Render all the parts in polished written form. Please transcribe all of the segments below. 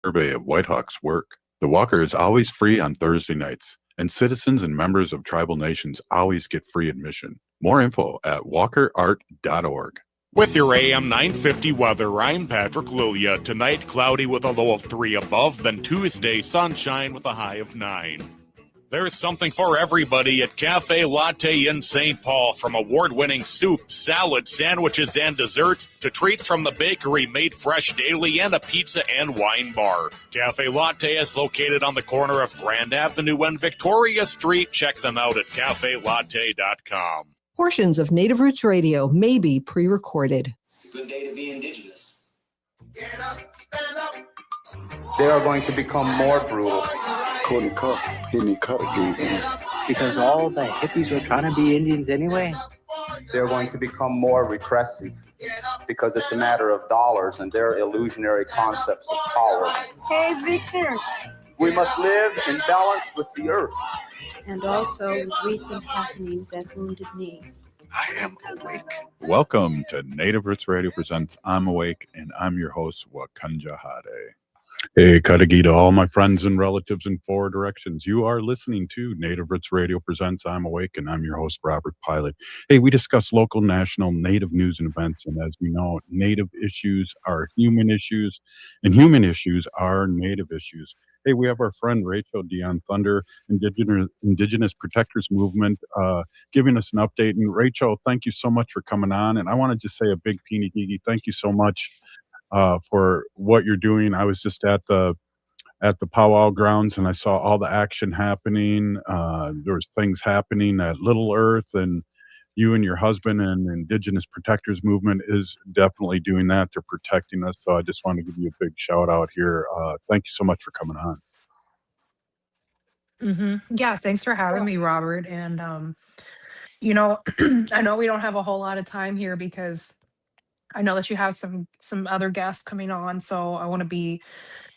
survey of Whitehawk's work. The Walker is always free on Thursday nights, and citizens and members of tribal nations always get free admission. More info at walkerart.org. With your AM 950 weather, I'm Patrick Lilia. Tonight, cloudy with a low of 3 above, then Tuesday, sunshine with a high of 9. There's something for everybody at Cafe Latte in St. Paul, from award-winning soup, salad, sandwiches, and desserts to treats from the bakery made fresh daily and a pizza and wine bar. Cafe Latte is located on the corner of Grand Avenue and Victoria Street. Check them out at cafelatte.com. Portions of Native Roots Radio may be pre-recorded. It's a good day to be Indigenous. Get up, stand up. They are going to become more brutal. Couldn't cut, hitting cut again. Because all the hippies were trying to be Indians anyway. They're going to become more repressive because it's a matter of dollars and their illusionary concepts of power. Hey, Victor. We must live in balance with the earth. And also with recent happenings at Wounded Knee. I am awake. Welcome to Native Roots Radio presents I'm Awake, and I'm your host, Wakanja Hade. Hey, Kadagi to all my friends and relatives in 4 directions. You are listening to Native Roots Radio presents I'm Awake, and I'm your host, Robert Pilot. Hey, we discuss local, national, Native news and events, and as we know, Native issues are human issues, and human issues are Native issues. Hey, we have our friend Rachel Dionne Thunder, Indigenous Protectors Movement, giving us an update. And Rachel, thank you so much for coming on. And I want to just say a big peeny hee thank you so much for what you're doing. I was just at the powwow grounds and I saw all the action happening. There was things happening at Little Earth, and you and your husband and Indigenous Protectors Movement is definitely doing that. They're protecting us. So I just want to give you a big shout out here. Thank you so much for coming on. Yeah, thanks for having me, Robert. And, I know we don't have a whole lot of time here because I know that you have some other guests coming on. So I want to be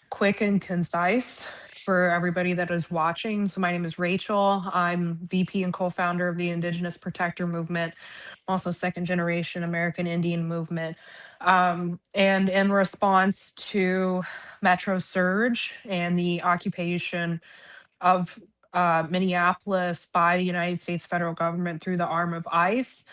quick and concise for everybody that is watching. So my name is Rachel. I'm VP and co-founder of the Indigenous Protector Movement, also second generation American Indian movement. And in response to Metro Surge and the occupation of Minneapolis by the United States federal government through the arm of ICE,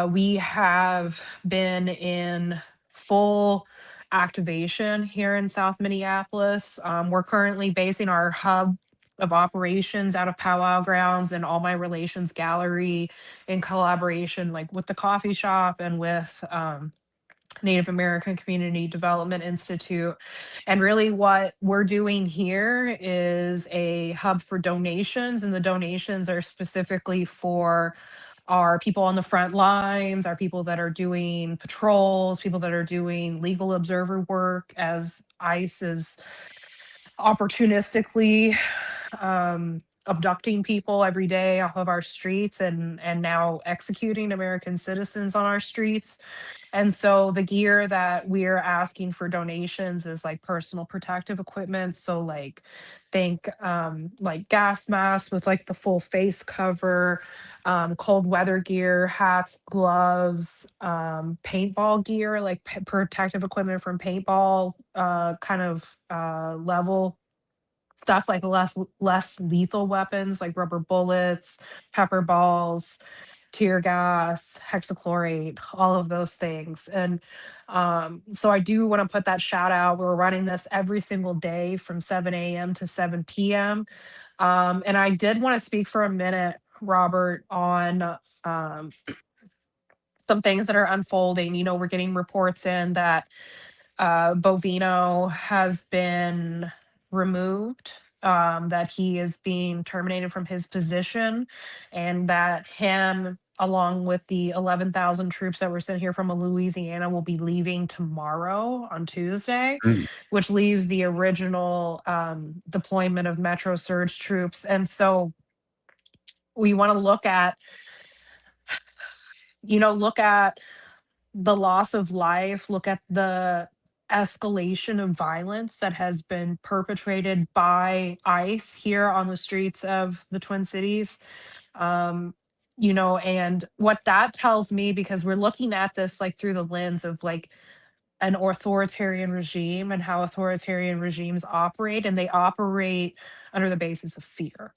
we have been in full activation here in South Minneapolis. We're currently basing our hub of operations out of Powwow Grounds and All My Relations Gallery in collaboration with the coffee shop and with Native American Community Development Institute. And really what we're doing here is a hub for donations, and the donations are specifically for our people on the front lines, our people that are doing patrols, people that are doing legal observer work as ICE is opportunistically abducting people every day off of our streets and now executing American citizens on our streets. And so the gear that we're asking for donations is personal protective equipment. So think gas masks with the full face cover, cold weather gear, hats, gloves, paintball gear, protective equipment from paintball level stuff, less lethal weapons like rubber bullets, pepper balls, tear gas, hexachlorate, all of those things. And so I do want to put that shout out. We're running this every single day from 7 a.m. to 7 p.m. And I did want to speak for a minute, Robert, on some things that are unfolding. We're getting reports in that Bovino has been removed, that he is being terminated from his position, and that him, along with the 11,000 troops that were sent here from Louisiana, will be leaving tomorrow on Tuesday, which leaves the original deployment of Metro Surge troops. And so we want to look at the loss of life, look at the escalation of violence that has been perpetrated by ICE here on the streets of the Twin Cities. And what that tells me, because we're looking at this through the lens of an authoritarian regime and how authoritarian regimes operate, and they operate under the basis of fear.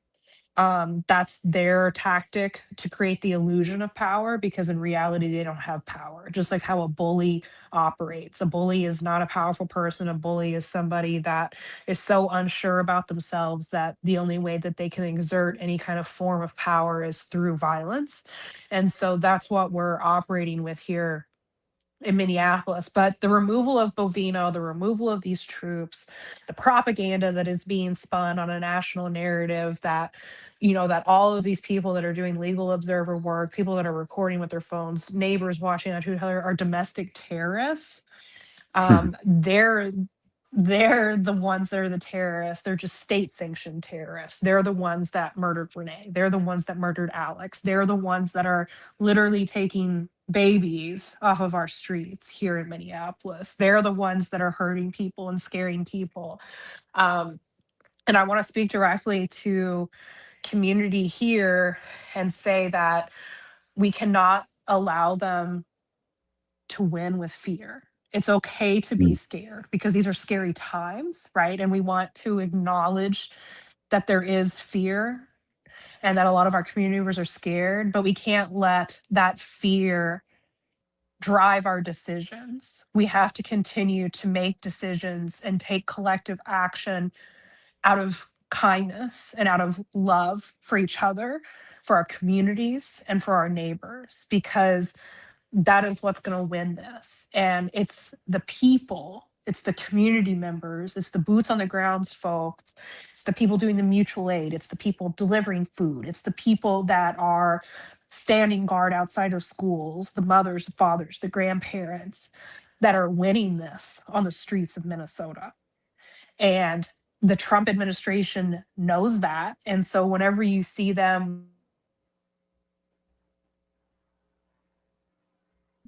That's their tactic to create the illusion of power, because in reality they don't have power. Just like how a bully operates, a bully is not a powerful person. A bully is somebody that is so unsure about themselves that the only way that they can exert any kind of form of power is through violence. And so that's what we're operating with here in Minneapolis. But the removal of Bovino, the removal of these troops, the propaganda that is being spun on a national narrative that, that all of these people that are doing legal observer work, people that are recording with their phones, neighbors watching on each other, are domestic terrorists. They're the ones that are the terrorists. They're just state sanctioned terrorists. They're the ones that murdered Renee. They're the ones that murdered Alex. They're the ones that are literally taking babies off of our streets here in Minneapolis. They're the ones that are hurting people and scaring people. Um, and I want to speak directly to community here and say that we cannot allow them to win with fear. It's okay to be scared because these are scary times, right? And we want to acknowledge that there is fear and that a lot of our community members are scared, but we can't let that fear drive our decisions. We have to continue to make decisions and take collective action out of kindness and out of love for each other, for our communities, and for our neighbors, because that is what's going to win this. And it's the people, it's the community members, it's the boots on the grounds folks, it's the people doing the mutual aid, it's the people delivering food, it's the people that are standing guard outside of schools, the mothers, the fathers, the grandparents that are winning this on the streets of Minnesota. And the Trump administration knows that. And so whenever you see them,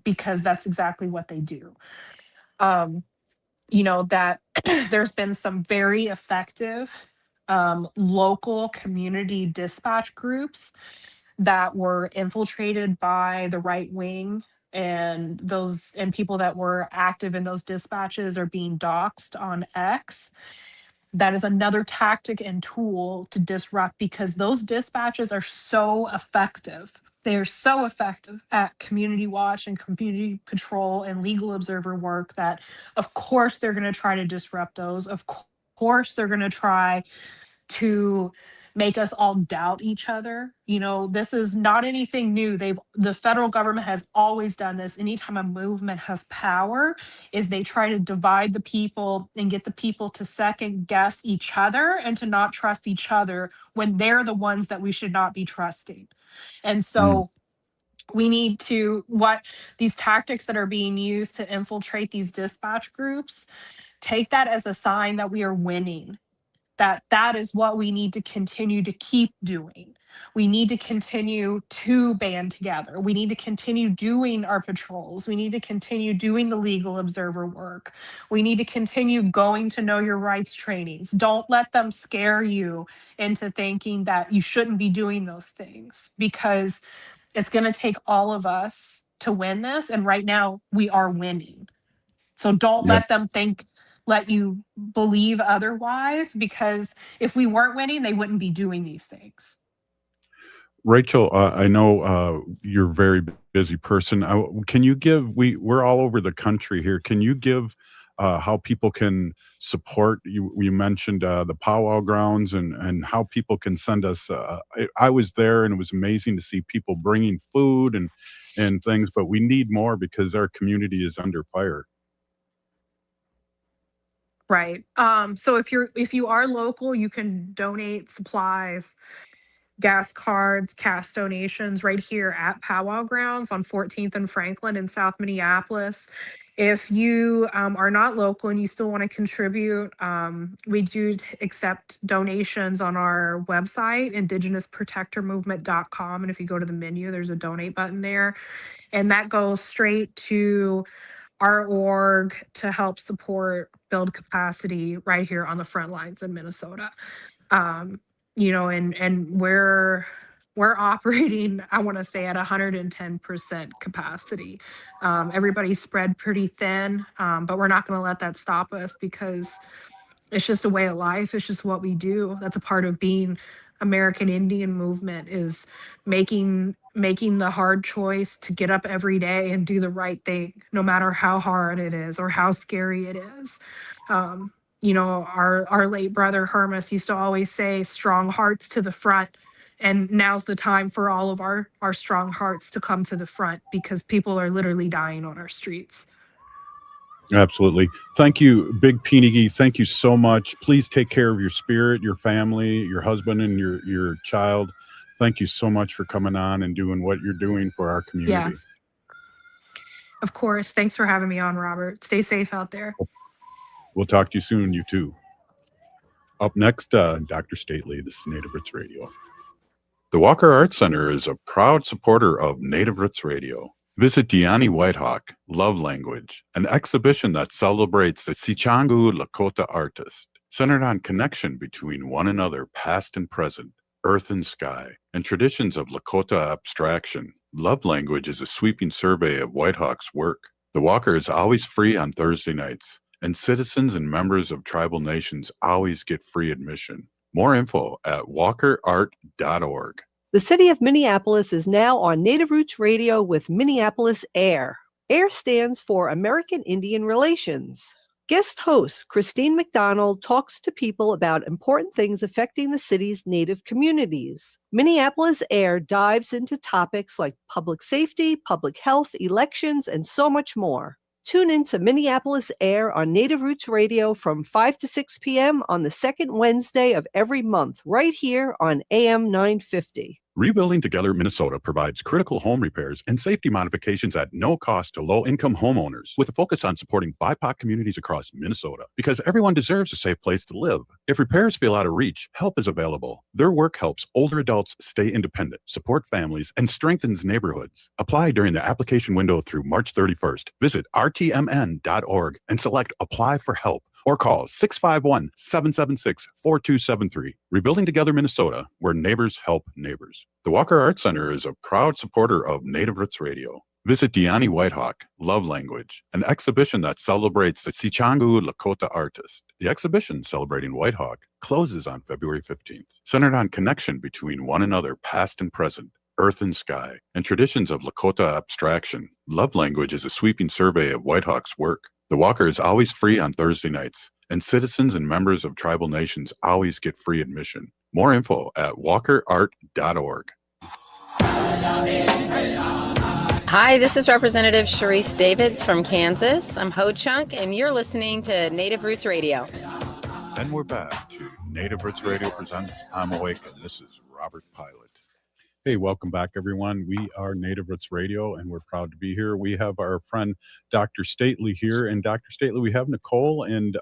because that's exactly what they do. That there's been some very effective local community dispatch groups that were infiltrated by the right wing, and people that were active in those dispatches are being doxxed on X. That is another tactic and tool to disrupt, because those dispatches are so effective. They are so effective at community watch and community patrol and legal observer work that, of course, they're going to try to disrupt those. Of course, they're going to try to make us all doubt each other. This is not anything new. The federal government has always done this. Anytime a movement has power, is they try to divide the people and get the people to second guess each other and to not trust each other when they're the ones that we should not be trusting. And so we need to, what these tactics that are being used to infiltrate these dispatch groups, take that as a sign that we are winning, that is what we need to continue to keep doing. We need to continue to band together. We need to continue doing our patrols. We need to continue doing the legal observer work. We need to continue going to know your rights trainings. Don't let them scare you into thinking that you shouldn't be doing those things, because it's going to take all of us to win this. And right now we are winning. So don't let them let you believe otherwise, because if we weren't winning, they wouldn't be doing these things. Rachel, I know you're a very busy person. Can you give, we're all over the country here. Can you give how people can support you? You mentioned the powwow grounds and how people can send us. I was there and it was amazing to see people bringing food and things, but we need more because our community is under fire. Right. So if you are local, you can donate supplies, gas cards, cash donations right here at Powwow Grounds on 14th and Franklin in South Minneapolis. If you are not local and you still want to contribute, we do accept donations on our website, indigenousprotectormovement.com. And if you go to the menu, there's a donate button there. And that goes straight to our org to help support build capacity right here on the front lines in Minnesota. And we're operating, I want to say, at 110% capacity. Everybody's spread pretty thin, but we're not going to let that stop us because it's just a way of life. It's just what we do. That's a part of being American Indian movement, is making the hard choice to get up every day and do the right thing, no matter how hard it is or how scary it is. Our late brother Hermas used to always say, strong hearts to the front. And now's the time for all of our strong hearts to come to the front, because people are literally dying on our streets. Absolutely. Thank you, Big Peenigi. Thank you so much. Please take care of your spirit, your family, your husband, and your child. Thank you so much for coming on and doing what you're doing for our community. Yeah. Of course. Thanks for having me on, Robert. Stay safe out there. We'll talk to you soon, you too. Up next, Dr. Stately. This is Native Roots Radio. The Walker Arts Center is a proud supporter of Native Roots Radio. Visit Dionne Whitehawk, Love Language, an exhibition that celebrates the Sichangu Lakota artist, centered on connection between one another, past and present, earth and sky, and traditions of Lakota abstraction. Love Language is a sweeping survey of Whitehawk's work. The Walker is always free on Thursday nights, and citizens and members of tribal nations always get free admission. More info at walkerart.org. The city of Minneapolis is now on Native Roots Radio with Minneapolis AIR. AIR stands for American Indian Relations. Guest host Christine McDonald talks to people about important things affecting the city's Native communities. Minneapolis AIR dives into topics like public safety, public health, elections, and so much more. Tune in to Minneapolis AIR on Native Roots Radio from 5 to 6 p.m. on the second Wednesday of every month, right here on AM 950. Rebuilding Together Minnesota provides critical home repairs and safety modifications at no cost to low-income homeowners, with a focus on supporting BIPOC communities across Minnesota, because everyone deserves a safe place to live. If repairs feel out of reach, help is available. Their work helps older adults stay independent, support families, and strengthens neighborhoods. Apply during the application window through March 31st. Visit rtmn.org and select Apply for Help, or call 651-776-4273. Rebuilding Together Minnesota, where neighbors help neighbors. The Walker Arts Center is a proud supporter of Native Roots Radio. Visit Dionne Whitehawk, Love Language, an exhibition that celebrates the Sichangu Lakota artist. The exhibition, celebrating Whitehawk, closes on February 15th, centered on connection between one another, past and present, earth and sky, and traditions of Lakota abstraction. Love Language is a sweeping survey of Whitehawk's work. The Walker is always free on Thursday nights, and citizens and members of tribal nations always get free admission. More info at walkerart.org. Hi, this is Representative Sharice Davids from Kansas. I'm Ho Chunk, and you're listening to Native Roots Radio. And we're back to Native Roots Radio presents I'm Awake, and this is Robert Pilot. Hey, welcome back, everyone. We are Native Roots Radio, and we're proud to be here. We have our friend Dr. Stately here, and Dr. Stately, we have Nicole and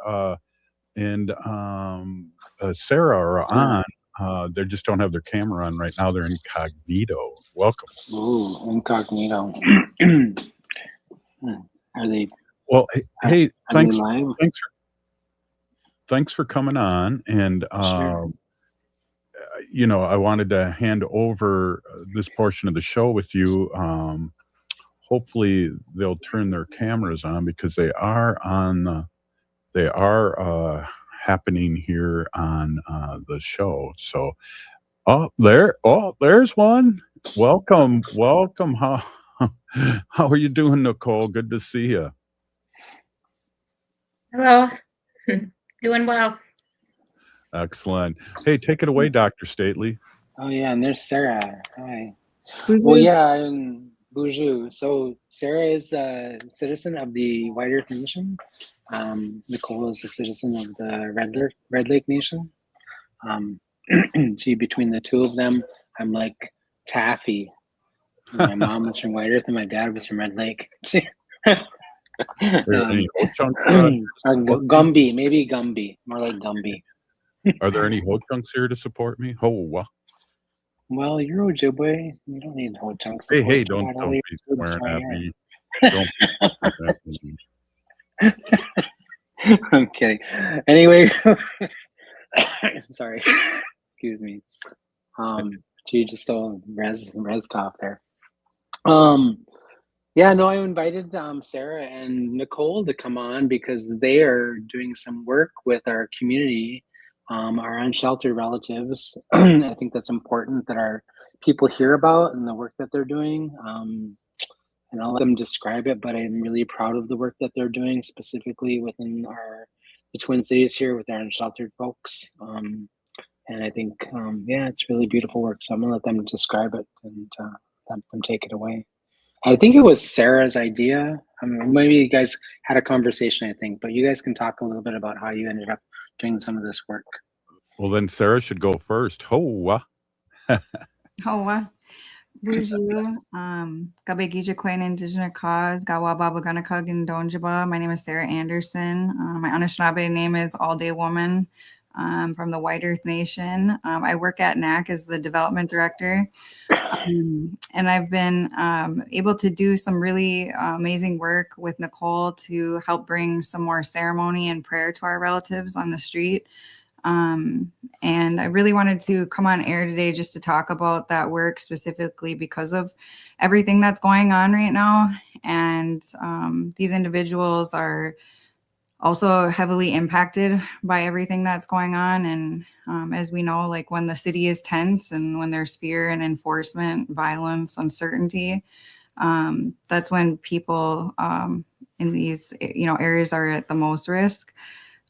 Sarah are on. They just don't have their camera on right now. They're incognito. Welcome. Ooh, incognito. Are they? Well, hey, thanks. Live? Thanks for coming on. And Sure. I wanted to hand over this portion of the show with you. Hopefully, they'll turn their cameras on, because they are on. They are happening here on the show. So, there's one. Welcome. How are you doing, Nicole? Good to see you. Hello. Doing well. Excellent. Hey, take it away, Dr. Stately. Oh yeah, and there's Sarah. Hi. Who's Well, in? yeah, I'm Boujou. So Sarah is a citizen of the White Earth Nation. Nicole is a citizen of the Red Lake Nation. Gee, between the two of them, I'm like Taffy. My mom was from White Earth and my dad was from Red Lake. Gumby, maybe Gumby, more like Gumby. Are there any Ho-Chunks here to support me? Well, you're Ojibwe. You don't need Ho-Chunks. Hey, don't be swearing at me. Don't be swearing at me. I'm kidding. Anyway, sorry. Excuse me. Gee, just a res cough there. Yeah, no, I invited Sarah and Nicole to come on because they are doing some work with our community, our unsheltered relatives. I think that's important that our people hear about and the work that they're doing. And I'll let them describe it, but I'm really proud of the work that they're doing specifically within the Twin Cities here with our unsheltered folks. And I think, yeah, it's really beautiful work. So I'm gonna let them describe it and let them take it away. I think it was Sarah's idea. Maybe you guys had a conversation, I think, but you guys can talk a little bit about how you ended up doing some of this work. Well, then Sarah should go first. Hoa. Hoa. Bonjour. Kabegija Quain Indigenous Cause, Gawa Baba Ganakug and Donjaba. My name is Sarah Anderson. My Anishinaabe name is All Day Woman. From the White Earth Nation. I work at NAC as the development director. And I've been able to do some really amazing work with Nicole to help bring some more ceremony and prayer to our relatives on the street. And I really wanted to come on air today just to talk about that work specifically because of everything that's going on right now. And these individuals are also heavily impacted by everything that's going on. And as we know, like when the city is tense and when there's fear and enforcement, violence, uncertainty, that's when people in these, areas are at the most risk.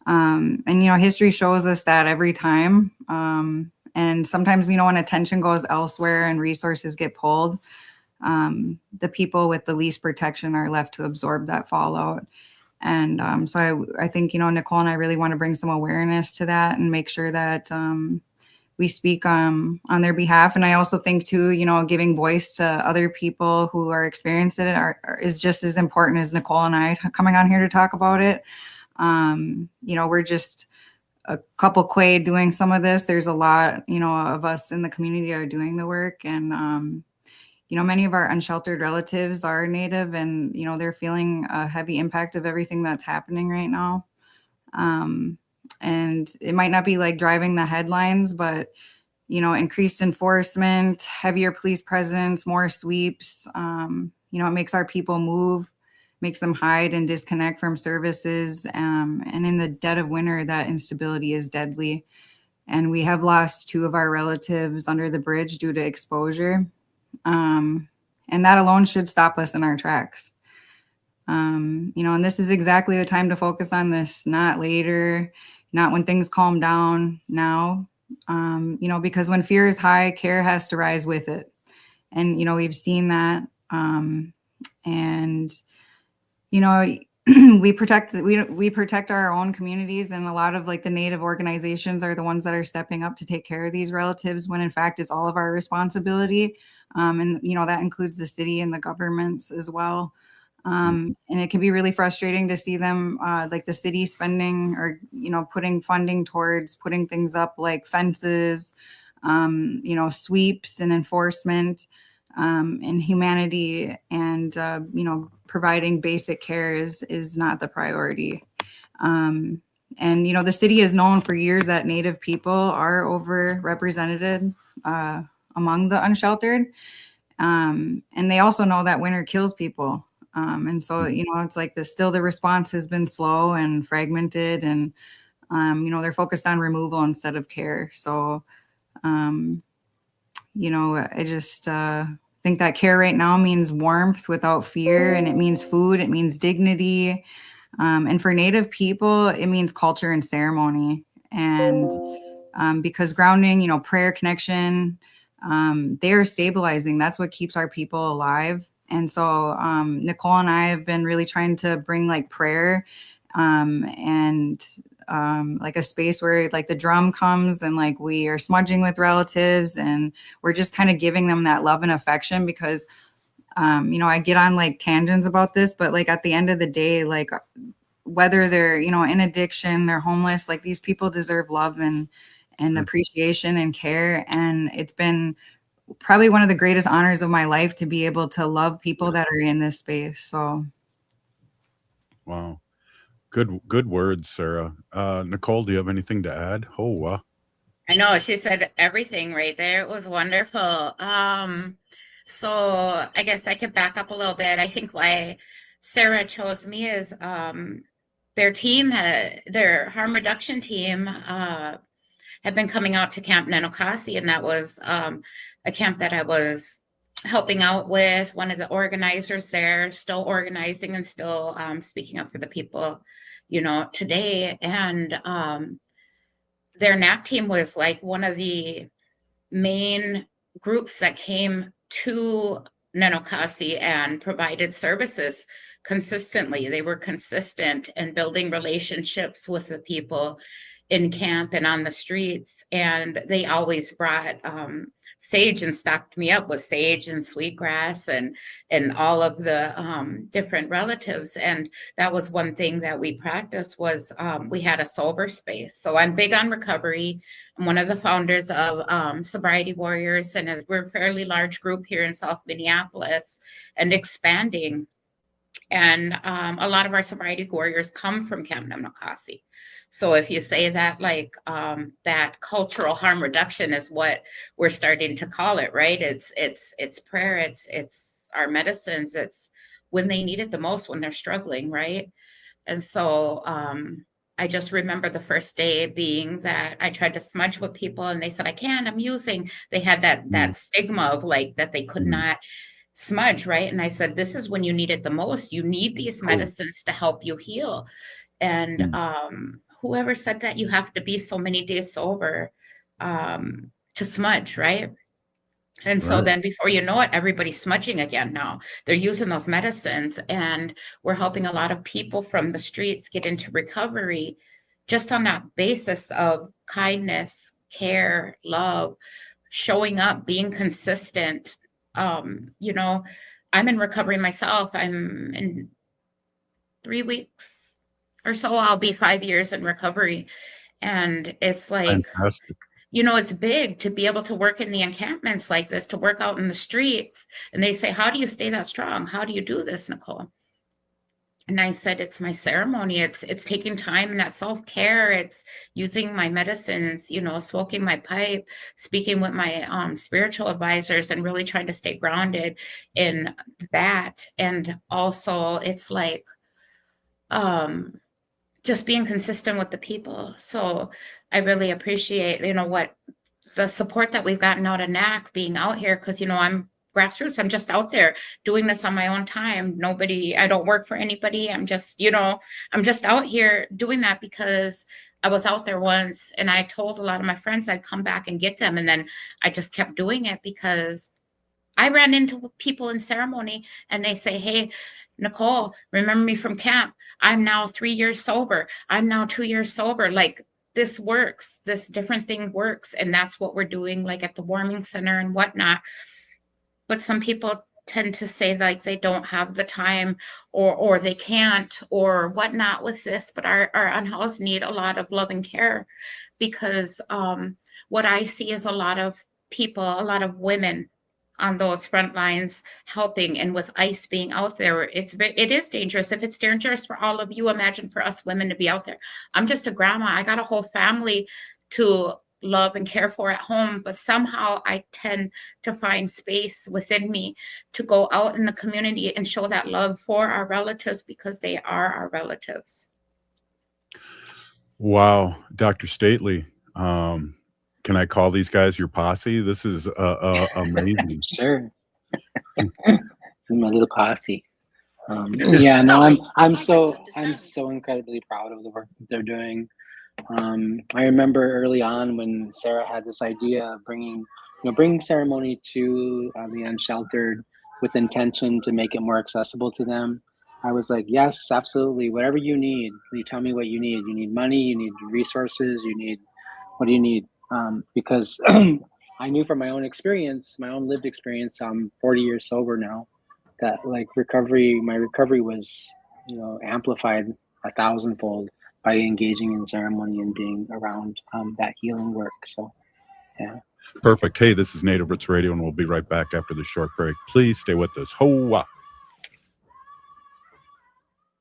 And, history shows us that every time. And sometimes, when attention goes elsewhere and resources get pulled, the people with the least protection are left to absorb that fallout. And so I think, Nicole and I really want to bring some awareness to that and make sure that we speak on their behalf. And I also think, too, giving voice to other people who are experiencing it is just as important as Nicole and I coming on here to talk about it. We're just a couple Quay doing some of this. There's a lot, of us in the community are doing the work. And many of our unsheltered relatives are Native and, they're feeling a heavy impact of everything that's happening right now. And it might not be like driving the headlines, but, increased enforcement, heavier police presence, more sweeps, it makes our people move, makes them hide and disconnect from services. And in the dead of winter, that instability is deadly. And we have lost 2 of our relatives under the bridge due to exposure. And that alone should stop us in our tracks. And this is exactly the time to focus on this, not later, not when things calm down now, because when fear is high, care has to rise with it. And, we've seen that. We protect our own communities, and a lot of like the Native organizations are the ones that are stepping up to take care of these relatives when in fact it's all of our responsibility. And that includes the city and the governments as well. And it can be really frustrating to see them like the city spending or putting funding towards putting things up like fences, sweeps and enforcement, and humanity and providing basic care is not the priority. And the city is known for years that Native people are overrepresented among the unsheltered. And they also know that winter kills people. And so, it's like the response has been slow and fragmented and, they're focused on removal instead of care. So, I just think that care right now means warmth without fear, and it means food, it means dignity. And for Native people, it means culture and ceremony. And because grounding, prayer, connection, they are stabilizing. That's what keeps our people alive. And so Nicole and I have been really trying to bring like prayer and like a space where like the drum comes and like we are smudging with relatives and we're just kind of giving them that love and affection because, I get on like tangents about this, but like at the end of the day, like whether they're, in addiction, they're homeless, like these people deserve love and appreciation and care. And it's been probably one of the greatest honors of my life to be able to love people that are in this space. So. Wow. Good words, Sarah. Nicole, do you have anything to add? Oh, I know she said everything right there. It was wonderful. So I guess I could back up a little bit. I think why Sarah chose me is their team, their harm reduction team, had been coming out to Camp Nenokasi, and that was a camp that I was helping out with. One of the organizers there, still organizing and still speaking up for the people, today. And their NAP team was like one of the main groups that came to Nenokasi and provided services consistently. They were consistent in building relationships with the people in camp and on the streets. And they always brought sage and stocked me up with sage and sweetgrass and all of the different relatives. And that was one thing that we practiced was we had a sober space. So I'm big on recovery. I'm one of the founders of Sobriety Warriors, and we're a fairly large group here in South Minneapolis and expanding. And a lot of our sobriety warriors come from Camp Nenokasi. So if you say that, like that cultural harm reduction is what we're starting to call it, right? It's prayer, it's our medicines, it's when they need it the most, when they're struggling, right? And so I just remember the first day being that I tried to smudge with people, and they said, "I can't. I'm using." They had that stigma of like that they could not smudge, right? And I said, this is when you need it the most. You need these medicines to help you heal. And whoever said that you have to be so many days sober to smudge, right? And so then before you know it, everybody's smudging again now. They're using those medicines, and we're helping a lot of people from the streets get into recovery just on that basis of kindness, care, love, showing up, being consistent. I'm in recovery myself. I'm in 3 weeks or so, I'll be 5 years in recovery. And it's like, fantastic. It's big to be able to work in the encampments like this, to work out in the streets. And they say, how do you stay that strong? How do you do this, Nicole? And I said, it's my ceremony. It's taking time and that self-care. It's using my medicines, smoking my pipe, speaking with my spiritual advisors, and really trying to stay grounded in that. And also it's like just being consistent with the people. So I really appreciate, what the support that we've gotten out of NAC being out here, because, I'm grassroots. I'm just out there doing this on my own time. I don't work for anybody. I'm just, I'm just out here doing that because I was out there once, and I told a lot of my friends I'd come back and get them. And then I just kept doing it because I ran into people in ceremony, and they say, "Hey, Nicole, remember me from camp? I'm now 3 years sober. I'm now 2 years sober." Like, this works. This different thing works. And that's what we're doing, like at the warming center and whatnot. But some people tend to say like they don't have the time or they can't or whatnot with this. But our unhoused need a lot of love and care, because what I see is a lot of people, a lot of women on those front lines helping. And with ICE being out there, it is dangerous. If it's dangerous for all of you, imagine for us women to be out there. I'm just a grandma. I got a whole family to love and care for at home, but somehow I tend to find space within me to go out in the community and show that love for our relatives, because they are our relatives. Wow, Dr. Stately, can I call these guys your posse? This is amazing. Sure. My little posse. I'm so incredibly proud of the work that they're doing. I remember early on when Sarah had this idea of bringing ceremony to the unsheltered with intention to make it more accessible to them. I was like, yes, absolutely. Whatever you need, you tell me what you need. You need money, you need resources, what do you need? Because I knew from my own experience, my own lived experience, I'm 40 years sober now, that like my recovery was, amplified 1,000-fold by engaging in ceremony and being around that healing work. So, yeah. Perfect. Hey, this is Native Roots Radio, and we'll be right back after this short break. Please stay with us. Hoa!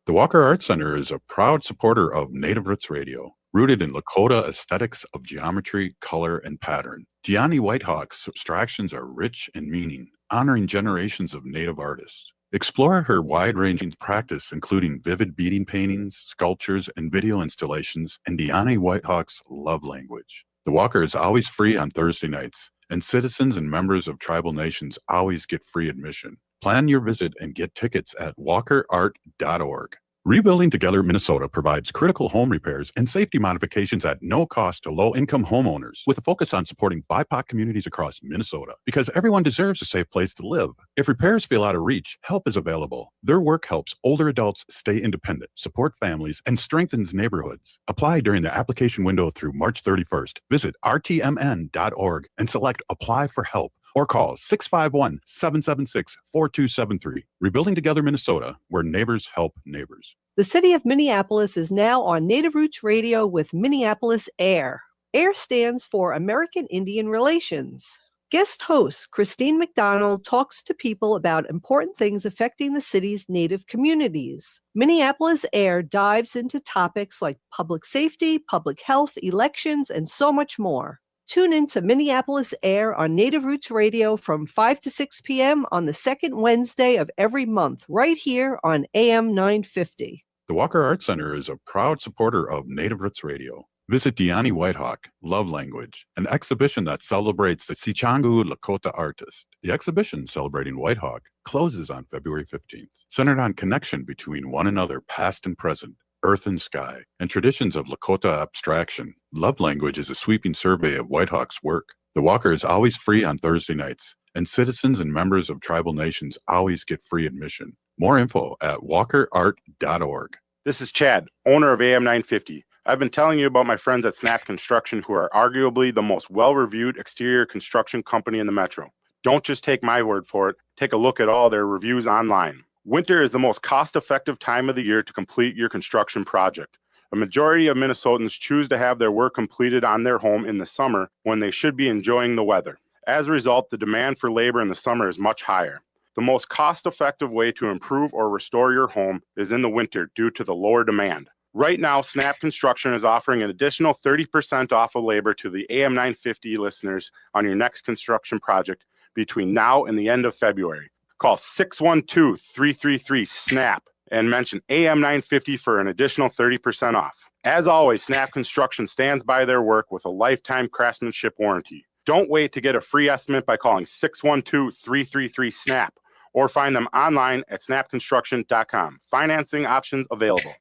The Walker Arts Center is a proud supporter of Native Roots Radio. Rooted in Lakota aesthetics of geometry, color, and pattern, Dionne Whitehawk's abstractions are rich in meaning, honoring generations of Native artists. Explore her wide-ranging practice, including vivid beading paintings, sculptures, and video installations, and Dionne Whitehawk's love language. The Walker is always free on Thursday nights, and citizens and members of tribal nations always get free admission. Plan your visit and get tickets at walkerart.org. Rebuilding Together Minnesota provides critical home repairs and safety modifications at no cost to low-income homeowners, with a focus on supporting BIPOC communities across Minnesota, because everyone deserves a safe place to live. If repairs feel out of reach, help is available. Their work helps older adults stay independent, support families, and strengthens neighborhoods. Apply during the application window through March 31st. Visit rtmn.org and select Apply for Help, or call 651-776-4273. Rebuilding Together Minnesota, where neighbors help neighbors. The city of Minneapolis is now on Native Roots Radio with Minneapolis AIR. AIR stands for American Indian Relations. Guest host Christine McDonald talks to people about important things affecting the city's Native communities. Minneapolis AIR dives into topics like public safety, public health, elections, and so much more. Tune in to Minneapolis AIR on Native Roots Radio from 5 to 6 p.m. on the second Wednesday of every month, right here on AM 950. The Walker Art Center is a proud supporter of Native Roots Radio. Visit Dionne Whitehawk, Love Language, an exhibition that celebrates the Sichangu Lakota artist. The exhibition celebrating Whitehawk closes on February 15th, centered on connection between one another, past and present, earth and sky, and traditions of Lakota abstraction. Love Language is a sweeping survey of Whitehawk's work. The Walker is always free on Thursday nights, and citizens and members of tribal nations always get free admission. More info at walkerart.org. This is Chad, owner of AM 950. I've been telling you about my friends at Snap Construction, who are arguably the most well-reviewed exterior construction company in the metro. Don't just take my word for it. Take a look at all their reviews online. Winter is the most cost-effective time of the year to complete your construction project. A majority of Minnesotans choose to have their work completed on their home in the summer when they should be enjoying the weather. As a result, the demand for labor in the summer is much higher. The most cost-effective way to improve or restore your home is in the winter due to the lower demand. Right now, Snap Construction is offering an additional 30% off of labor to the AM 950 listeners on your next construction project between now and the end of February. Call 612-333-SNAP and mention AM 950 for an additional 30% off. As always, Snap Construction stands by their work with a lifetime craftsmanship warranty. Don't wait to get a free estimate by calling 612-333-SNAP or find them online at snapconstruction.com. Financing options available.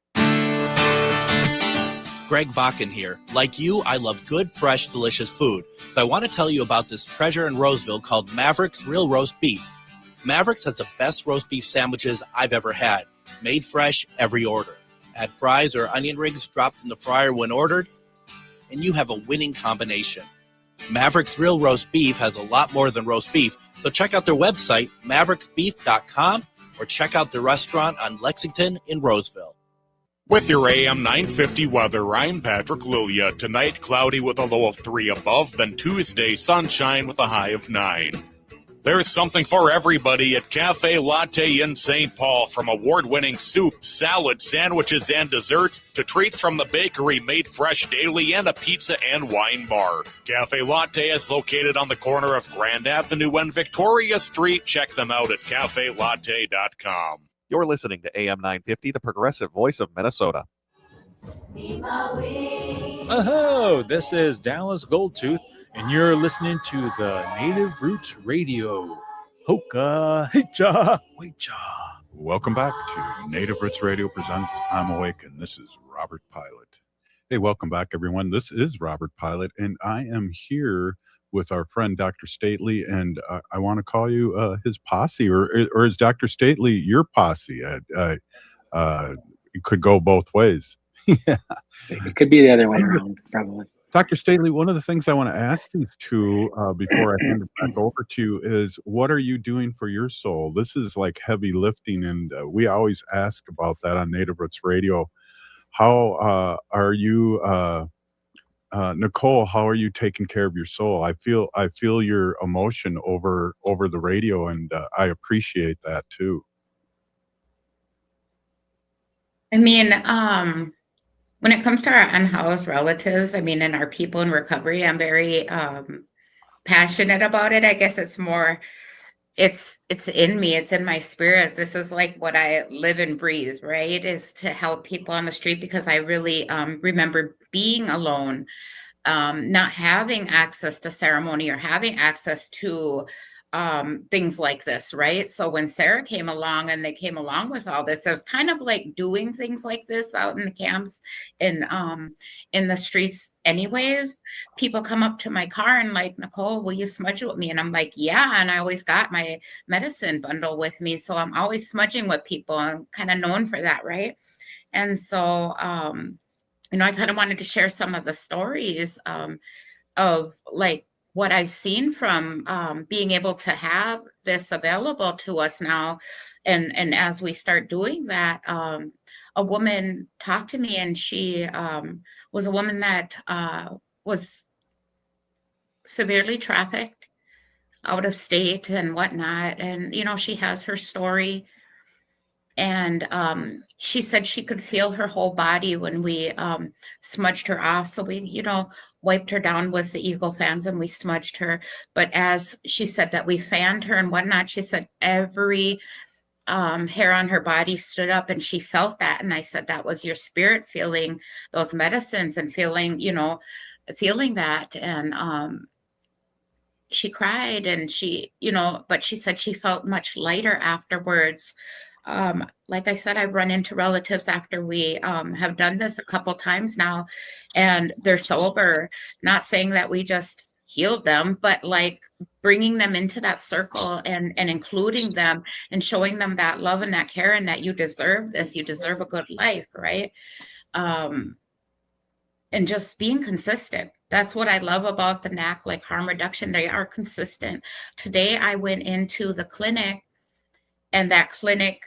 Greg Bakken here. Like you, I love good, fresh, delicious food. So I want to tell you about this treasure in Roseville called Maverick's Real Roast Beef. Maverick's has the best roast beef sandwiches I've ever had. Made fresh every order. Add fries or onion rings dropped in the fryer when ordered, and you have a winning combination. Maverick's Real Roast Beef has a lot more than roast beef, so check out their website, mavericksbeef.com, or check out their restaurant on Lexington in Roseville. With your AM 950 weather, I'm Patrick Lilia. Tonight, cloudy with a low of 3 above, then Tuesday, sunshine with a high of 9. There's something for everybody at Cafe Latte in St. Paul, from award-winning soup, salad, sandwiches, and desserts to treats from the bakery made fresh daily and a pizza and wine bar. Cafe Latte is located on the corner of Grand Avenue and Victoria Street. Check them out at cafelatte.com. You're listening to AM 950, the progressive voice of Minnesota. Oh, this is Dallas Goldtooth, and you're listening to the Native Roots Radio. Hoka, hicha, wecha. Welcome back to Native Roots Radio presents I'm Awake, and this is Robert Pilot. Hey, welcome back, everyone. This is Robert Pilot, and I am here with our friend Dr. Stately, and I want to call you his posse, or is Dr. Stately your posse? It could go both ways. Yeah. It could be the other way around, probably. Dr. Stately, one of the things I want to ask these two before I hand it back over to you is, what are you doing for your soul? This is like heavy lifting, and we always ask about that on Native Roots Radio. How are you... Nicole, how are you taking care of your soul? I feel your emotion over the radio, and I appreciate that too. I mean, when it comes to our unhoused relatives, I mean, and our people in recovery, I'm very passionate about it. I guess it's more, it's in me, it's in my spirit. This is like what I live and breathe, right? Is to help people on the street, because I really remember being alone, not having access to ceremony or having access to things like this, right? So when Sarah came along and they came along with all this, it was kind of like doing things like this out in the camps and in the streets anyways. People come up to my car and like, Nicole, will you smudge with me? And I'm like, yeah. And I always got my medicine bundle with me. So I'm always smudging with people. I'm kind of known for that, right? And so I kind of wanted to share some of the stories of like what I've seen from being able to have this available to us now. And as we start doing that, a woman talked to me, and she was a woman that was severely trafficked out of state and whatnot. And, she has her story. And she said she could feel her whole body when we smudged her off. So we, wiped her down with the Eagle fans and we smudged her. But as she said that we fanned her and whatnot, she said every hair on her body stood up and she felt that. And I said, that was your spirit feeling those medicines and feeling that. And she cried and she, but she said she felt much lighter afterwards. Like I said, I've run into relatives after we have done this a couple times now, and they're sober. Not saying that we just healed them, but like bringing them into that circle and including them and showing them that love and that care and that you deserve this, you deserve a good life, right? And just being consistent. That's what I love about the NAC, like harm reduction. They are consistent. Today I went into the clinic, and that clinic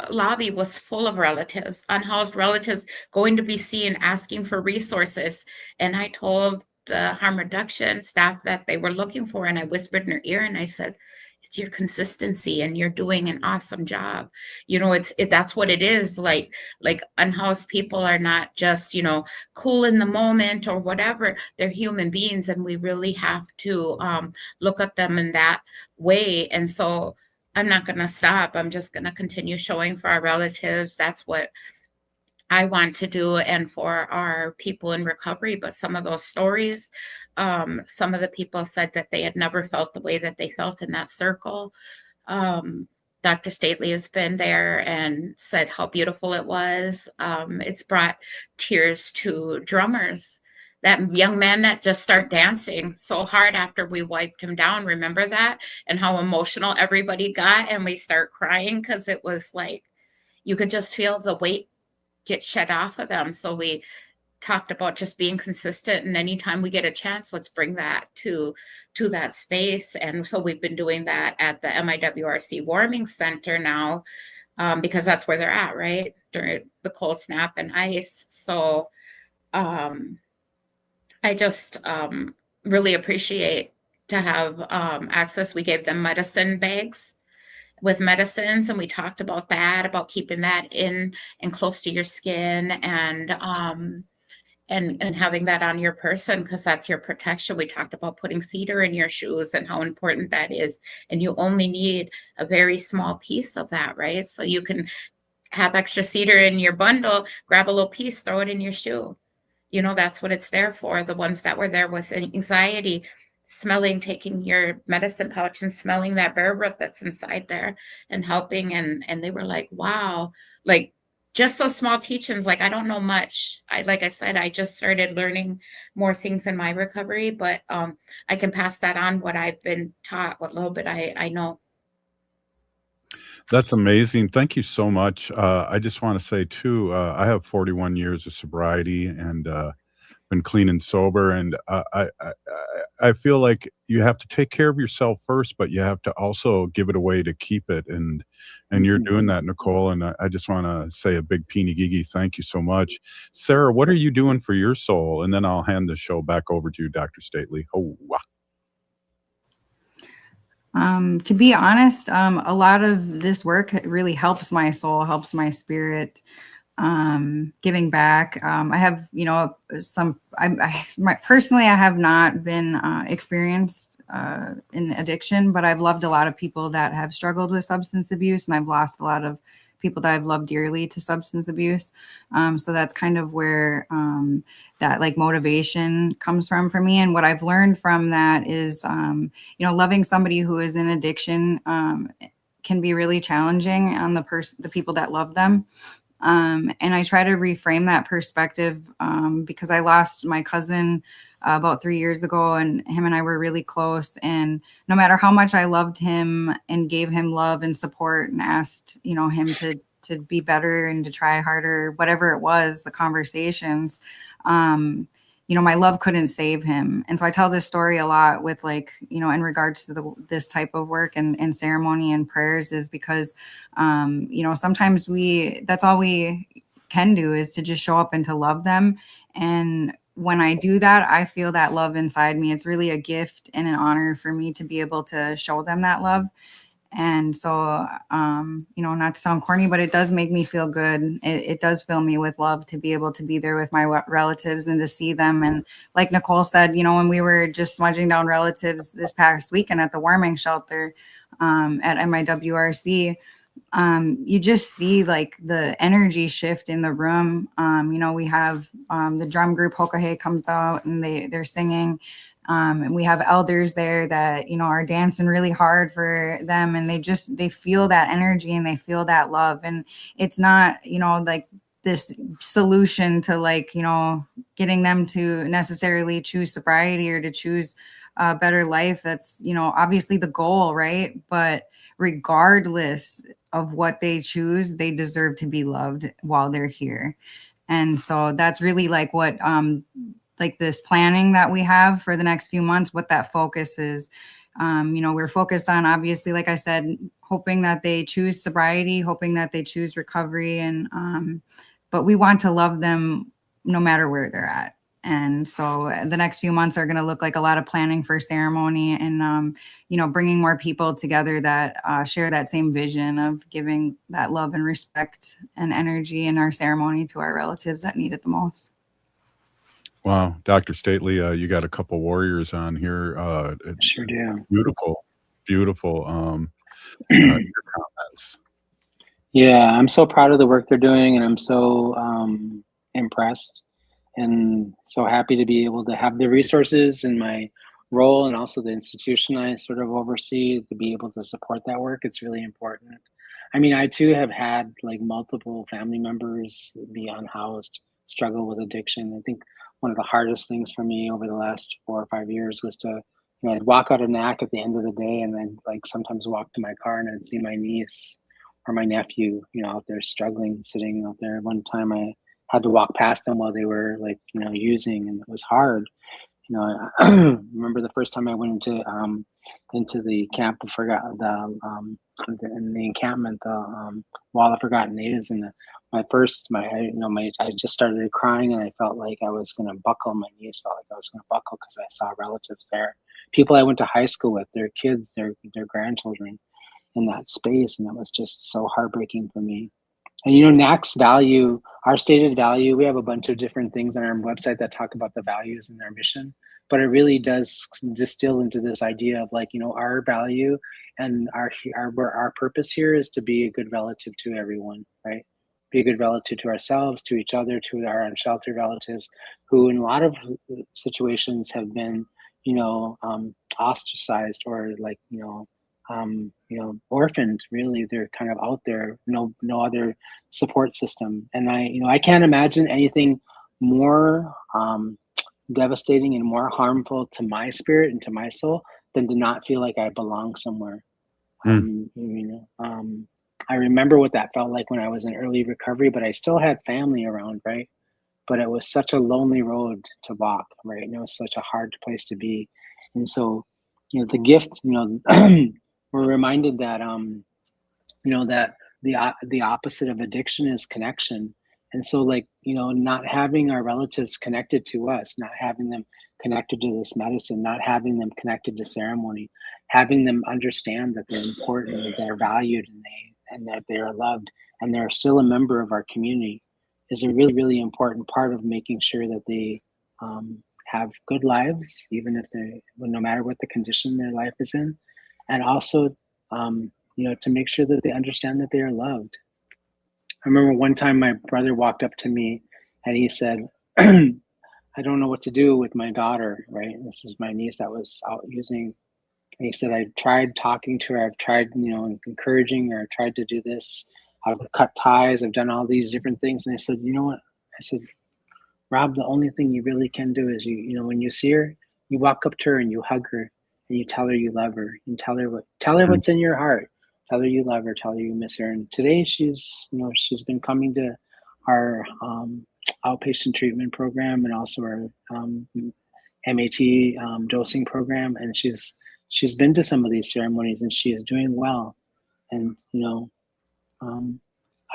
lobby was full of relatives, unhoused relatives, going to be seen, asking for resources. And I told the harm reduction staff that they were looking for, and I whispered in her ear and I said, it's your consistency and you're doing an awesome job. That's what it is. Like unhoused people are not just, cool in the moment or whatever. They're human beings, and we really have to look at them in that way. And so I'm not going to stop. I'm just going to continue showing for our relatives. That's what I want to do, and for our people in recovery. But some of those stories, some of the people said that they had never felt the way that they felt in that circle. Dr. Stately has been there and said how beautiful it was. It's brought tears to drummers. That young man that just started dancing so hard after we wiped him down, remember that? And how emotional everybody got, and we start crying because it was like, you could just feel the weight get shed off of them. So we talked about just being consistent, and anytime we get a chance, let's bring that to that space. And so we've been doing that at the MIWRC Warming Center now, because that's where they're at, right, during the cold snap and ice. So I just really appreciate to have access. We gave them medicine bags with medicines, and we talked about that, about keeping that in and close to your skin, and having that on your person, because that's your protection. We talked about putting cedar in your shoes and how important that is, and you only need a very small piece of that, right? So you can have extra cedar in your bundle, grab a little piece, throw it in your shoe. That's what it's there for. The ones that were there with anxiety, smelling, taking your medicine pouch and smelling that bear root that's inside there and helping. And they were like, wow, like just those small teachings. Like, I don't know much. Like I said, I just started learning more things in my recovery, but I can pass that on, what I've been taught, what little bit I know. That's amazing. Thank you so much. I just want to say too, I have 41 years of sobriety and been clean and sober, and I feel like you have to take care of yourself first, but you have to also give it away to keep it, and you're doing that, Nicole. And I just want to say a big peeny gigi thank you so much. Sarah, what are you doing for your soul? And then I'll hand the show back over to you, Dr. Stately. Oh, wow. To be honest, a lot of this work really helps my soul, helps my spirit. Giving back. I have, personally, I have not been experienced in addiction, but I've loved a lot of people that have struggled with substance abuse, and I've lost a lot of people that I've loved dearly to substance abuse. So that's kind of where that like motivation comes from for me. And what I've learned from that is, loving somebody who is in addiction can be really challenging on the people that love them. And I try to reframe that perspective because I lost my cousin about 3 years ago, and him and I were really close. And no matter how much I loved him and gave him love and support and asked, him to be better and to try harder, whatever it was, the conversations, my love couldn't save him. And so I tell this story a lot with in regards to this type of work and ceremony and prayers is because, sometimes that's all we can do is to just show up and to love them. And when I do that, I feel that love inside me. It's really a gift and an honor for me to be able to show them that love. And so, not to sound corny, but it does make me feel good. It does fill me with love to be able to be there with my relatives and to see them. And like Nicole said, when we were just smudging down relatives this past weekend at the warming shelter at MIWRC, you just see like the energy shift in the room. We have the drum group Hokahe comes out and they're singing. And we have elders there that, are dancing really hard for them. And they feel that energy and they feel that love. And it's not, like this solution to getting them to necessarily choose sobriety or to choose a better life. That's, obviously the goal, right? But regardless of what they choose, they deserve to be loved while they're here. And so that's really like what, this planning that we have for the next few months, what that focus is. We're focused on, obviously, like I said, hoping that they choose sobriety, hoping that they choose recovery. And, but we want to love them no matter where they're at. And so the next few months are going to look like a lot of planning for ceremony and, bringing more people together that share that same vision of giving that love and respect and energy in our ceremony to our relatives that need it the most. Wow, Dr. Stately, you got a couple warriors on here. Sure do. Beautiful. Your comments. Yeah, I'm so proud of the work they're doing, and I'm so impressed and so happy to be able to have the resources in my role and also the institution I sort of oversee to be able to support that work. It's really important. I mean, I too have had like multiple family members be unhoused, struggle with addiction. I think one of the hardest things for me over the last 4 or 5 years was to, I'd walk out of NAC at the end of the day and then like sometimes walk to my car and I'd see my niece or my nephew, out there struggling, sitting out there. One time I had to walk past them while they were like, using, and it was hard. I remember the first time I went into the camp of in the encampment, the Wall of Forgotten Natives, and I just started crying, and I felt like I was going to buckle. My knees felt like I was going to buckle because I saw relatives there, people I went to high school with, their kids, their grandchildren, in that space, and that was just so heartbreaking for me. And NAC's value, our stated value, we have a bunch of different things on our website that talk about the values and their mission, but it really does distill into this idea of our value and our purpose here is to be a good relative to everyone, right? Be a good relative to ourselves, to each other, to our unsheltered relatives who in a lot of situations have been, ostracized or orphaned. Really, they're kind of out there, no other support system. And I can't imagine anything more devastating and more harmful to my spirit and to my soul than to not feel like I belong somewhere. I remember what that felt like when I was in early recovery, but I still had family around, right? But it was such a lonely road to walk, right? And it was such a hard place to be. And so, the gift, we're reminded that that the opposite of addiction is connection. And so not having our relatives connected to us, not having them connected to this medicine, not having them connected to ceremony, having them understand that they're important, that they're valued, and that they are loved, and they're still a member of our community, is a really, really important part of making sure that they have good lives, even if no matter what the condition their life is in, and also, to make sure that they understand that they are loved. I remember one time my brother walked up to me and he said, I don't know what to do with my daughter, right? This was my niece that was out using. And he said, I've tried talking to her. I've tried, encouraging her. I've tried to do this. I've cut ties. I've done all these different things. And I said, you know what? I said, Rob, the only thing you really can do is when you see her, you walk up to her and you hug her and you tell her you love her and tell her what's in your heart. Tell her you love her. Tell her you miss her. And today she's been coming to our outpatient treatment program and also our MAT dosing program, and she's been to some of these ceremonies and she is doing well. And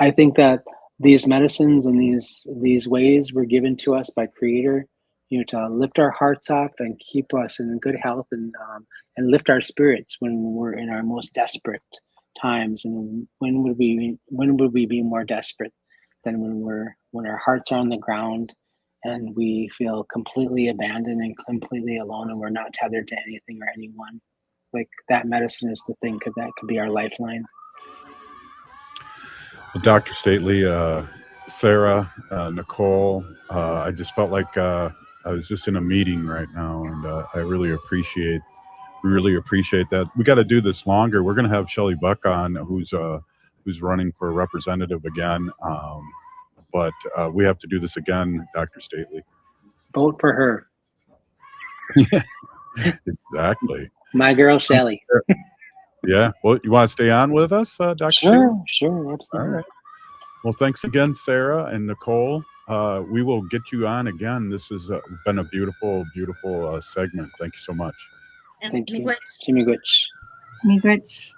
I think that these medicines and these ways were given to us by Creator, to lift our hearts off and keep us in good health and lift our spirits when we're in our most desperate times. And when would we be more desperate than when our hearts are on the ground and we feel completely abandoned and completely alone and we're not tethered to anything or anyone. Like that medicine is the thing that could be our lifeline. Well, Dr. Stately, Sarah, Nicole, I just felt like I was just in a meeting right now, and I really appreciate that. We got to do this longer. We're going to have Shelley Buck on, who's running for representative again. But we have to do this again, Dr. Stately. Vote for her. Yeah, exactly. My girl, Shelley. Yeah. Well, you want to stay on with us, Dr. Stately? Sure, absolutely. All right. Well, thanks again, Sarah and Nicole. We will get you on again. This has been a beautiful, beautiful segment. Thank you so much. Thank you. Miigwech.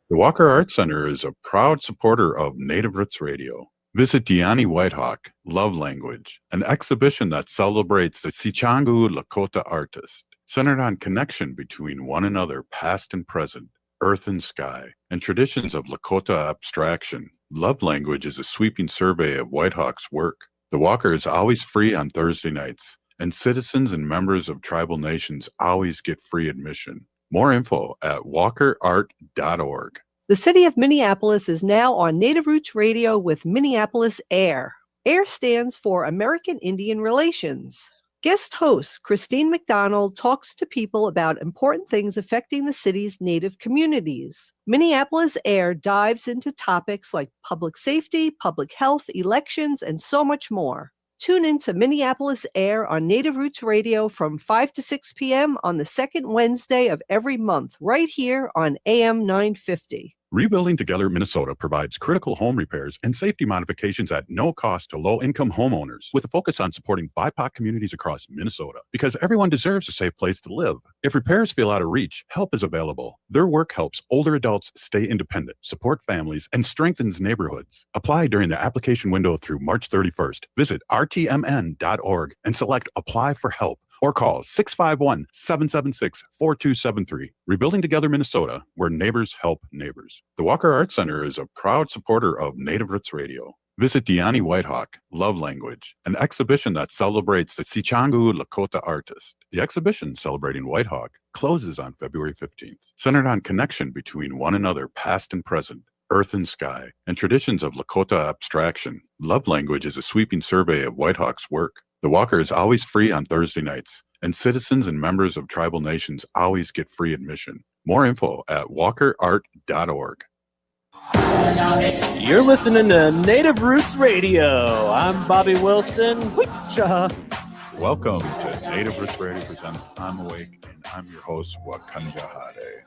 The Walker Arts Center is a proud supporter of Native Roots Radio. Visit Dionne Whitehawk, Love Language, an exhibition that celebrates the Sichangu Lakota artist, centered on connection between one another, past and present, earth and sky, and traditions of Lakota abstraction. Love Language is a sweeping survey of Whitehawk's work. The Walker is always free on Thursday nights, and citizens and members of tribal nations always get free admission. More info at walkerart.org. The city of Minneapolis is now on Native Roots Radio with Minneapolis AIR. AIR stands for American Indian Relations. Guest host Christine McDonald talks to people about important things affecting the city's Native communities. Minneapolis AIR dives into topics like public safety, public health, elections, and so much more. Tune in to Minneapolis AIR on Native Roots Radio from 5 to 6 p.m. on the second Wednesday of every month, right here on AM 950. Rebuilding Together Minnesota provides critical home repairs and safety modifications at no cost to low-income homeowners, with a focus on supporting BIPOC communities across Minnesota, because everyone deserves a safe place to live. If repairs feel out of reach, help is available. Their work helps older adults stay independent, support families, and strengthens neighborhoods. Apply during the application window through March 31st. Visit rtmn.org and select Apply for Help, or call 651-776-4273. Rebuilding Together Minnesota, where neighbors help neighbors. The Walker Arts Center is a proud supporter of Native Roots Radio. Visit Dionne Whitehawk, Love Language, an exhibition that celebrates the Sichangu Lakota artist. The exhibition, celebrating Whitehawk, closes on February 15th, centered on connection between one another, past and present, earth and sky, and traditions of Lakota abstraction. Love Language is a sweeping survey of Whitehawk's work. The Walker is always free on Thursday nights, and citizens and members of tribal nations always get free admission. More info at walkerart.org. You're listening to Native Roots Radio. I'm Bobby Wilson. Hoocha. Welcome to Native Roots Radio presents I'm Awake, and I'm your host, Wakanja Hade.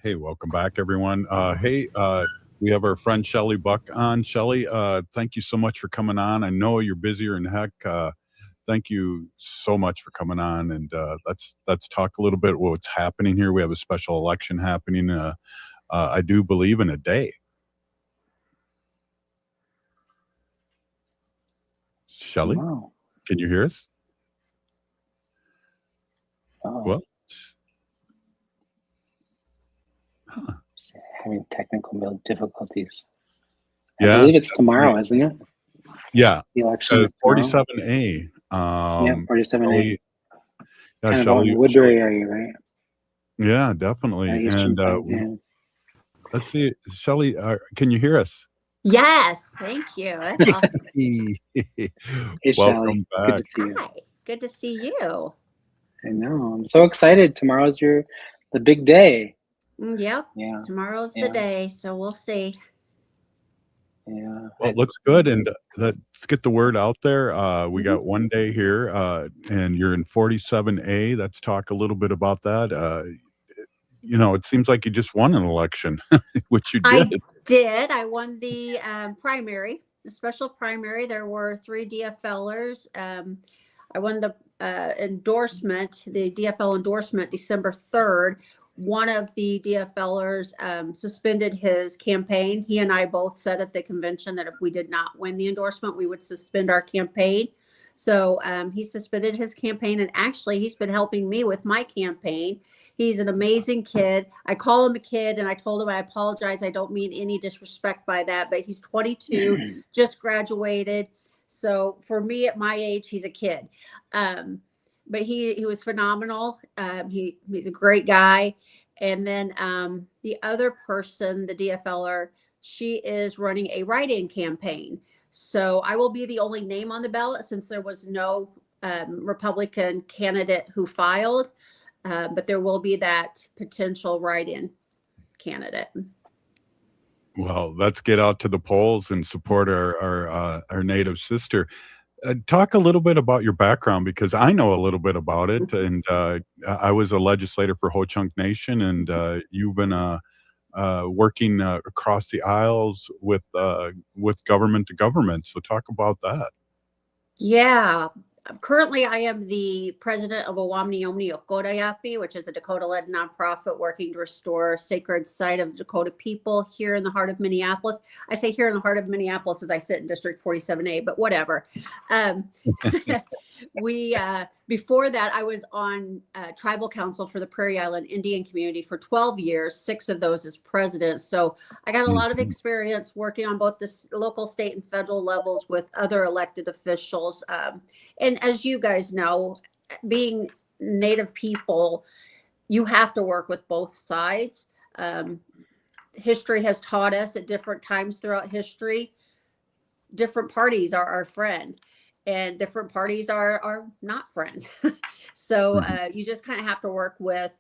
Hey, welcome back, everyone. We have our friend Shelley Buck on. Shelley, thank you so much for coming on. I know you're busier than heck. Thank you so much for coming on, and let's talk a little bit what's happening here. We have a special election happening. I do believe in a day. Shelley, Wow. can you hear us? Oh, Well, having technical difficulties. I yeah, believe it's tomorrow, isn't it? yeah. The election is tomorrow. 47A. Yeah, 47A. Shelley, yeah, Kind of out in the Woodbury area, right? yeah, definitely. Eastern And side. Yeah. let's see, Shelley, can you hear us? Yes, thank you. That's awesome. Hey, Shelly. Welcome Good back. to see you. Hi, good to see you. I know. I'm so excited. Tomorrow's the big day. Yep. Yeah. Tomorrow's the Yeah. day, so we'll see. Yeah. Well, it looks good, and let's get the word out there. We Mm-hmm. got one day here, and you're in 47A. Let's talk a little bit about that. It seems like you just won an election, which you I did. did. I won the primary, the special primary. There were 3 DFLers. I won the endorsement, the DFL endorsement, December 3rd. One of the DFLers suspended his campaign. He and I both said at the convention that if we did not win the endorsement, we would suspend our campaign. So he suspended his campaign, and actually he's been helping me with my campaign. He's an amazing kid. I call him a kid, and I told him I apologize. I don't mean any disrespect by that, but he's 22, just graduated. So for me at my age, he's a kid. But he was phenomenal. He's a great guy. And then the other person, the DFLer, she is running a write-in campaign. So I will be the only name on the ballot since there was no Republican candidate who filed. But there will be that potential write-in candidate. Well, let's get out to the polls and support our native sister. Talk a little bit about your background, because I know a little bit about it, and I was a legislator for Ho Chunk Nation, and you've been working across the aisles with government to government. So talk about that. Yeah. Currently, I am the president of Owamni Omni Okodayapi, which is a Dakota-led nonprofit working to restore sacred site of Dakota people here in the heart of Minneapolis. I say here in the heart of Minneapolis as I sit in District 47A, but whatever. Before that, I was on tribal council for the Prairie Island Indian community for 12 years, 6 of those as president. So I got a lot of experience working on both the local, state, and federal levels with other elected officials. And as you guys know, being Native people, you have to work with both sides. History has taught us at different times throughout history, different parties are our friend and different parties are not friends. So you just kind of have to work with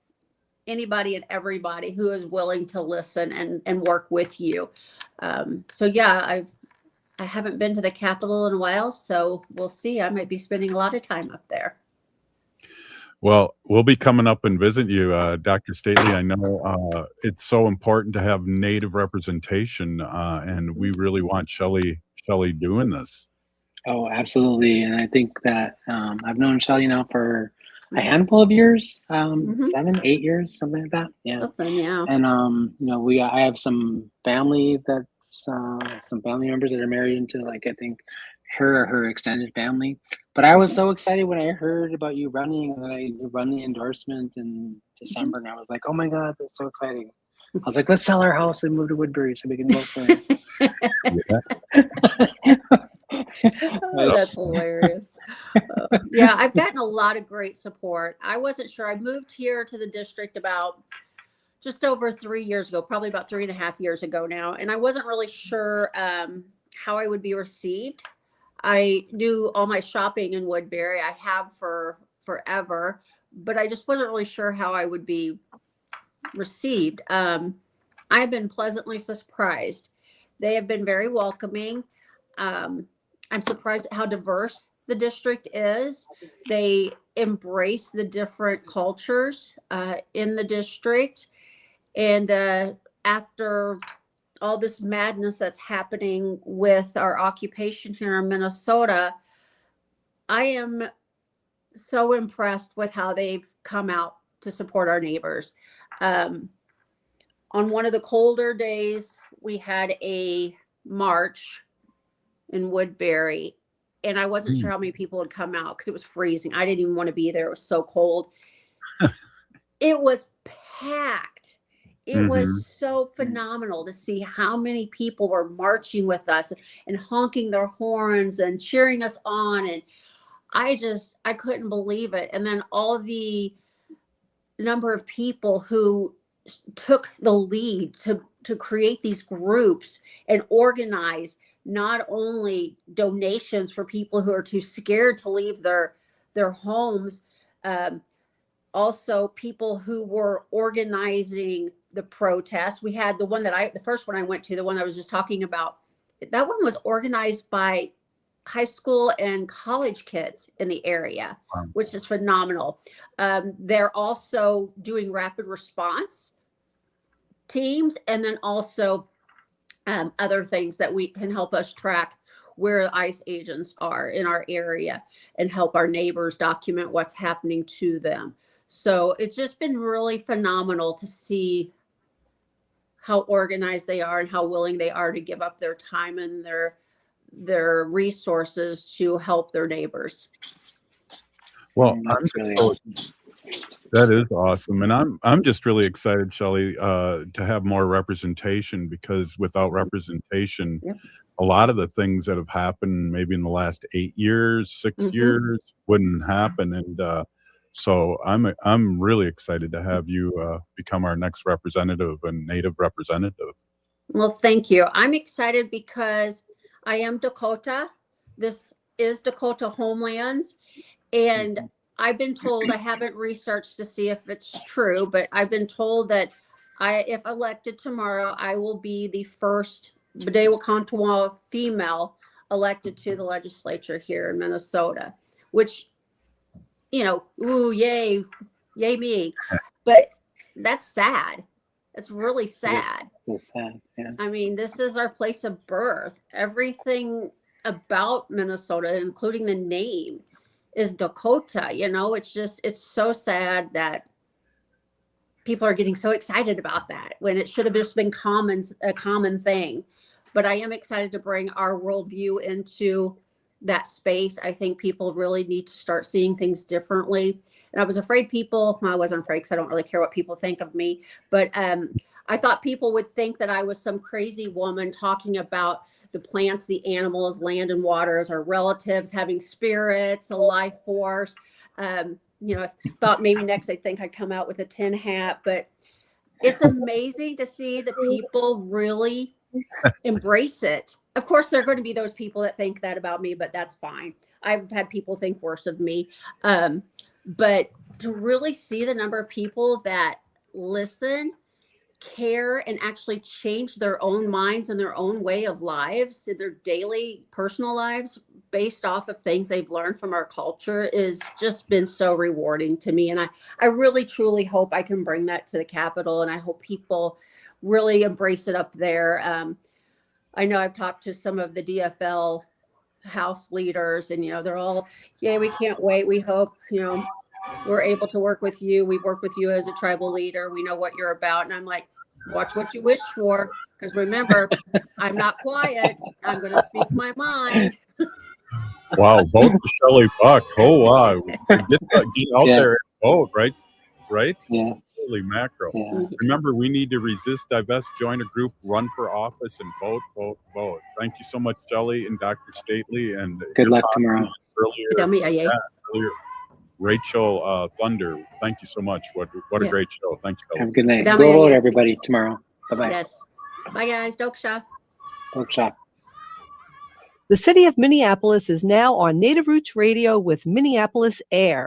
anybody and everybody who is willing to listen and work with you. So yeah, I haven't been to the Capitol in a while, so we'll see. I might be spending a lot of time up there. Well, we'll be coming up and visit you, Dr. Stately. I know it's so important to have Native representation, and we really want Shelley doing this. Oh, absolutely. And I think that I've known Shelly now for a handful of years, 7, 8 years, something like that. Yeah. Something, yeah. And I have some family some family members that are married into, like, I think her extended family. But I was so excited when I heard about you running, and then I run the endorsement in December, and I was like, oh my God, that's so exciting. I was like, let's sell our house and move to Woodbury so we can vote for it. Oh, that's hilarious. Yeah, I've gotten a lot of great support. I wasn't sure. I moved here to the district about just over 3 years ago, probably about 3.5 years ago now. And I wasn't really sure how I would be received. I do all my shopping in Woodbury. I have for forever, but I just wasn't really sure how I would be received. I've been pleasantly surprised. They have been very welcoming. I'm surprised at how diverse the district is. They embrace the different cultures in the district. And after all this madness that's happening with our occupation here in Minnesota, I am so impressed with how they've come out to support our neighbors. On one of the colder days, we had a march in Woodbury, and I wasn't sure how many people would come out because it was freezing. I didn't even want to be there. It was so cold. It was packed. It was so phenomenal to see how many people were marching with us and honking their horns and cheering us on. And I couldn't believe it. And then all the number of people who took the lead to create these groups and organize not only donations for people who are too scared to leave their homes, also people who were organizing the protest. We had the first one I went to, the one I was just talking about, that one was organized by high school and college kids in the area, which is phenomenal. They're also doing rapid response teams, and then also other things that we can help us track where ICE agents are in our area and help our neighbors document what's happening to them. So it's just been really phenomenal to see how organized they are and how willing they are to give up their time and their resources to help their neighbors. Well, That's really awesome. that is awesome, and I'm just really excited, Shelley, to have more representation, because without representation, a lot of the things that have happened maybe in the last 8 years, 6 years wouldn't happen, and so I'm really excited to have you become our next representative and Native representative. Well, thank you. I'm excited because I am Dakota. This is Dakota Homelands. And I've been told, I haven't researched to see if it's true, but I've been told that if elected tomorrow, I will be the first Bdewa female elected to the legislature here in Minnesota, which, ooh, yay me. But that's sad. It's really sad. It's sad, yeah. I mean, this is our place of birth. Everything about Minnesota, including the name, is Dakota. It's so sad that people are getting so excited about that when it should have just been a common thing. But I am excited to bring our worldview into that space. I think people really need to start seeing things differently. And I was afraid I wasn't afraid because I don't really care what people think of me, but I thought people would think that I was some crazy woman talking about the plants, the animals, land and water as our relatives, having spirits, a life force. I thought maybe next they'd think I'd come out with a tin hat, but it's amazing to see the people really embrace it. Of course, there are going to be those people that think that about me, but that's fine. I've had people think worse of me. But to really see the number of people that listen, care, and actually change their own minds and their own way of lives, in their daily personal lives, based off of things they've learned from our culture, is just been so rewarding to me. And I really, truly hope I can bring that to the Capitol, and I hope people really embrace it up there. I know I've talked to some of the DFL House leaders, and they're all, we can't wait. We hope we're able to work with you. We work with you as a tribal leader. We know what you're about. And I'm like, watch what you wish for, because remember, I'm not quiet. I'm going to speak my mind. Wow, vote for Shelley Buck. Oh wow, get out there and vote, right? Yeah. Holy mackerel. Yeah. Remember, we need to resist, divest, join a group, run for office, and vote. Thank you so much, Shelley and Dr. Stately. And good luck tomorrow. Earlier, Rachel Thunder, thank you so much. What a great show. Thanks, Shelley. Have a good night. Go vote, everybody, tomorrow. Bye-bye. Yes. Bye, guys. Doksha. The city of Minneapolis is now on Native Roots Radio with Minneapolis Air.